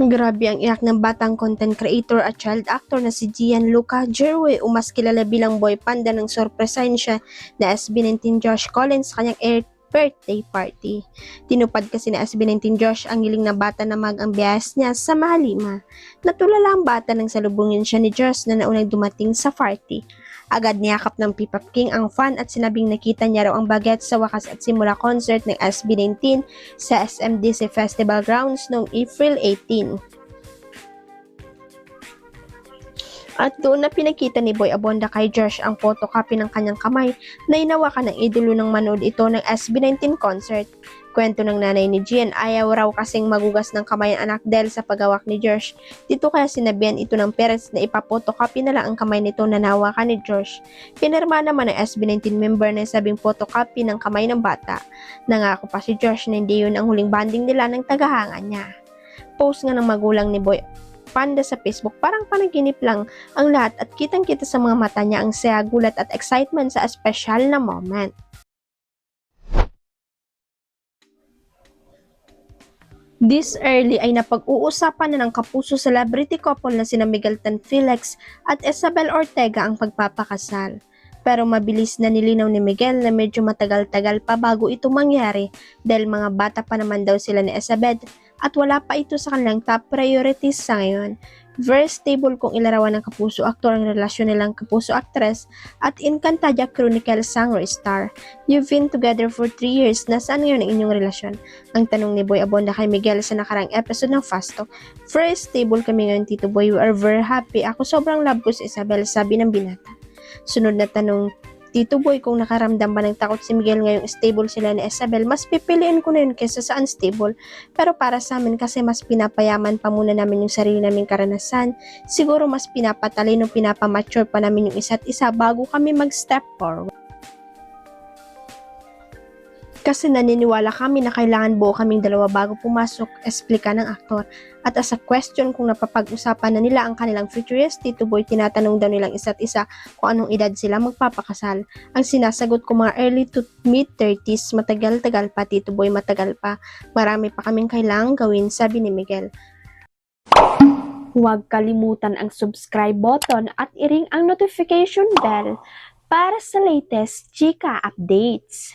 Grabe ang iyak ng batang content creator at child actor na si Gianluca Jerwe o mas kilala bilang Boy Panda nang sorpresahin siya na SB19 Josh Collins sa kanyang birthday party. Tinupad kasi ni SB19 Josh ang hiling na bata na ang biyas niya sa Mahalima. Natulala ang bata nang salubungin siya ni Josh na naunang dumating sa party. Agad niyakap ng P-Pop King ang fan at sinabing nakita niya raw ang bagets sa wakas at simula concert ng SB19 sa SMDC Festival Grounds noong April 18. At doon na pinakita ni Boy Abonda kay Josh ang photocopy ng kanyang kamay na inawakan ng idolo ng manood ito ng SB19 concert. Kwento ng nanay ni Gian, ayaw raw kasing magugas ng kamay ang anak dahil sa paghawak ni Josh. Dito kaya sinabihan ito ng parents na ipapotocopy na lang ang kamay nito na nahawakan ni Josh. Pinirma naman ng SB19 member na sabing photocopy ng kamay ng bata. Nangako pa si Josh na hindi yun ang huling banding nila ng tagahanga niya. Post nga ng magulang ni Boy Panda sa Facebook, parang panaginip lang ang lahat at kitang-kita sa mga mata niya ang saya, gulat at excitement sa espesyal na moment. This early ay napag-uusapan na ng kapuso celebrity couple na sina Miguel Tan Felix at Isabel Ortega ang pagpapakasal. Pero mabilis na nilinaw ni Miguel na medyo matagal-tagal pa bago ito mangyari dahil mga bata pa naman daw sila ni Isabel at wala pa ito sa kanilang top priorities sa ngayon. Very stable kung ilarawan ng kapuso aktor ang relasyon nilang kapuso actress at Encantadia Chronicle Sangre Star. You've been together for 3 years, nasaan ngayon ang inyong relasyon? Ang tanong ni Boy Abonda kay Miguel sa nakarang episode ng Fast Talk. Very stable kami ngayon, Tito Boy, we are very happy. Ako sobrang love ko si Isabel, sabi ng binata. Sunod na tanong, Tito Boy, kung nakaramdam ba ng takot si Miguel ngayong stable sila ni Isabel, mas pipiliin ko na yun kesa sa unstable. Pero para sa amin kasi mas pinapayaman pa muna namin yung sarili naming karanasan. Siguro mas pinapatalino, pinapamature pa namin yung isa't isa bago kami mag-step forward. Kasi naniniwala kami na kailangan buo kaming dalawa bago pumasok, esplika ng aktor. At as a question kung napapag-usapan na nila ang kanilang future, yes, Tito Boy, tinatanong daw nilang isa't isa kung anong edad sila magpapakasal. Ang sinasagot ko mga early to mid-30s, matagal-tagal pa, Tito Boy, matagal pa. Marami pa kaming kailangang gawin, sabi ni Miguel. Huwag kalimutan ang subscribe button at i-ring ang notification bell para sa latest chika updates.